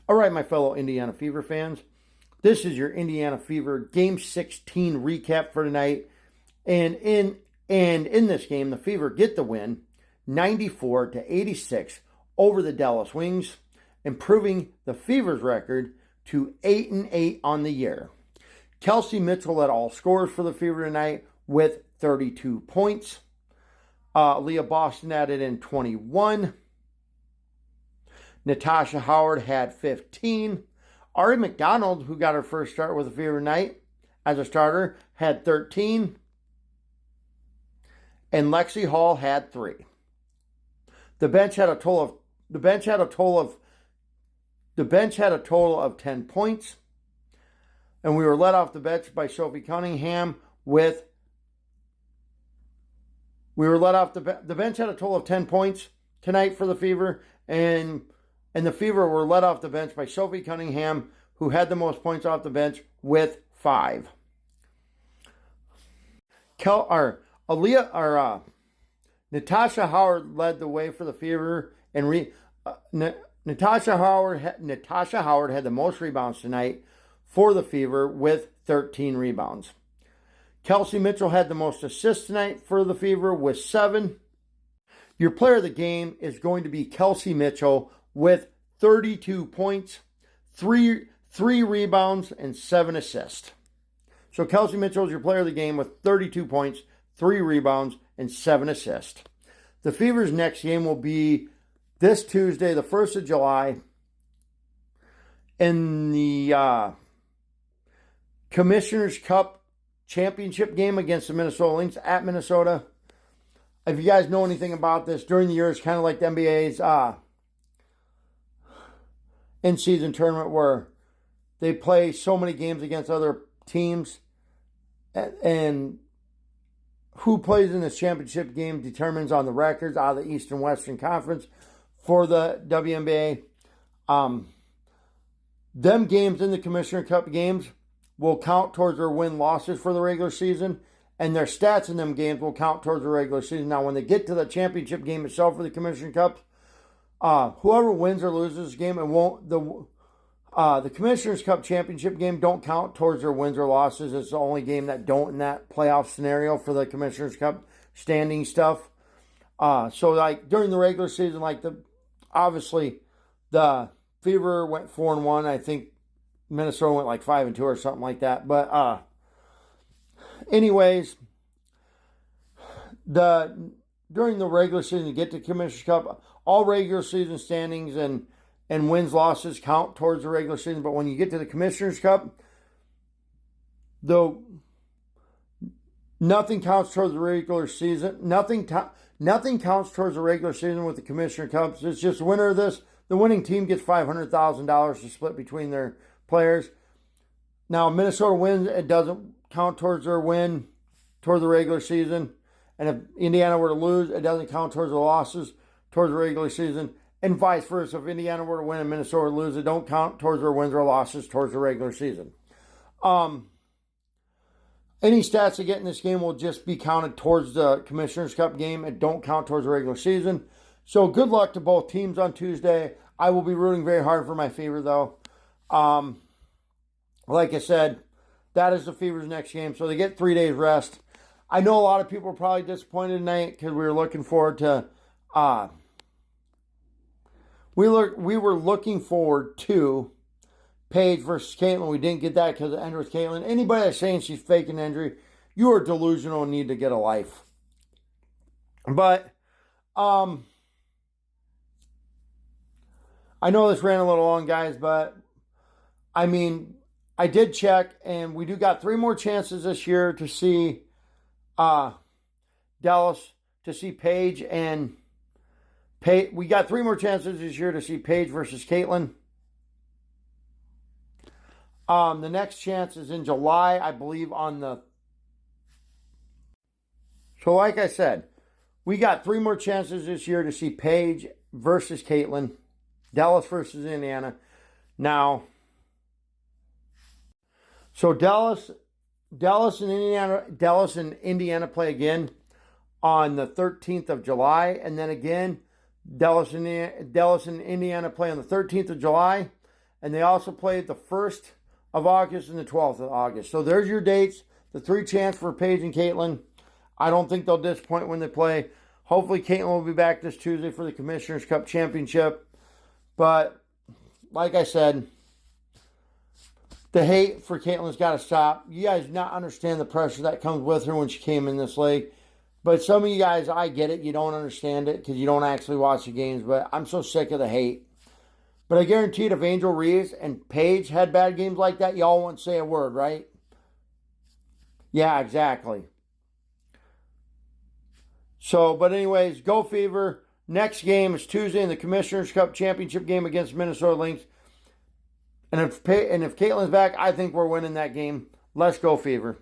All right, my fellow Indiana Fever fans, this is your Indiana Fever Game 16 recap for tonight. And in this game, the Fever get the win, 94-86 over the Dallas Wings, improving the Fever's record to 8-8 on the year. Kelsey Mitchell led all scorers for the Fever tonight with 32 points. Leah Boston added in 21. Natasha Howard had 15. Ari McDonald, who got her first start with the Fever tonight as a starter, had 13. And Lexi Hall had 3. The bench had a total of 10 points. And we were led off the bench by Sophie Cunningham with the bench had a total of 10 points tonight for the Fever, and the Fever were led off the bench by Sophie Cunningham, who had the most points off the bench with 5. Natasha Howard led the way for the Fever, and Natasha Howard had the most rebounds tonight for the Fever with 13 rebounds. Kelsey Mitchell had the most assists tonight for the Fever with 7. Your player of the game is going to be Kelsey Mitchell with 32 points, 3 rebounds, and 7 assists. So Kelsey Mitchell is your player of the game with 32 points, 3 rebounds, and 7 assists. The Fever's next game will be this Tuesday, the 1st of July, in the Commissioner's Cup championship game against the Minnesota Lynx at Minnesota. If you guys know anything about this, during the year it's kind of like the NBA's in-season tournament where they play so many games against other teams, and who plays in this championship game determines on the records out of the Eastern Western Conference for the WNBA. Them games in the Commissioner Cup games will count towards their win-losses for the regular season, and their stats in them games will count towards the regular season. Now, when they get to the championship game itself for the Commissioner Cup, whoever wins or loses this game, the Commissioner's Cup championship game don't count towards their wins or losses. It's the only game that don't in that playoff scenario for the Commissioner's Cup standing stuff. So, like, during the regular season, obviously, the Fever went 4-1. I think Minnesota went like 5-2 or something like that. But anyways, during the regular season, to get to Commissioner's Cup, all regular season standings and wins, losses count towards the regular season. But when you get to the Commissioner's Cup, though, nothing counts towards the regular season. Nothing counts towards the regular season with the Commissioner Cups. It's just the winner of this. The winning team gets $500,000 to split between their players. Now, Minnesota wins, it doesn't count towards their win toward the regular season. And if Indiana were to lose, it doesn't count towards the losses towards the regular season. And vice versa. If Indiana were to win and Minnesota lose, it don't count towards their wins or losses towards the regular season. Any stats they get in this game will just be counted towards the Commissioner's Cup game. It don't count towards the regular season. So good luck to both teams on Tuesday. I will be rooting very hard for my Fever, though. Like I said, that is the Fever's next game. So they get 3 days rest. I know a lot of people are probably disappointed tonight because we were looking forward to we were looking forward to Paige versus Caitlin. We didn't get that because of the injury with Caitlin. Anybody that's saying she's faking injury, you are delusional and need to get a life. But I know this ran a little long, guys, but I mean, I did check, and we do got 3 more chances this year to see Dallas, to see Paige and Paige. We got 3 more chances this year to see Paige versus Caitlin. The next chance is in July, I believe, So like I said, we got 3 more chances this year to see Paige versus Caitlin. Dallas versus Indiana. Now, so Dallas and Indiana play again on the 13th of July, and then again Dallas and Indiana play on the 13th of July, and they also play the 1st of August and the 12th of August. So there's your dates. The 3 champs for Paige and Caitlin. I don't think they'll disappoint when they play. Hopefully Caitlin will be back this Tuesday for the Commissioner's Cup Championship. But like I said, the hate for Caitlin's got to stop. You guys not understand the pressure that comes with her when she came in this league. But some of you guys, I get it. You don't understand it because you don't actually watch the games. But I'm so sick of the hate. But I guarantee if Angel Reese and Paige had bad games like that, y'all wouldn't say a word, right? Yeah, exactly. So, but anyways, go Fever. Next game is Tuesday in the Commissioner's Cup Championship game against Minnesota Lynx. And if Caitlin's back, I think we're winning that game. Let's go Fever.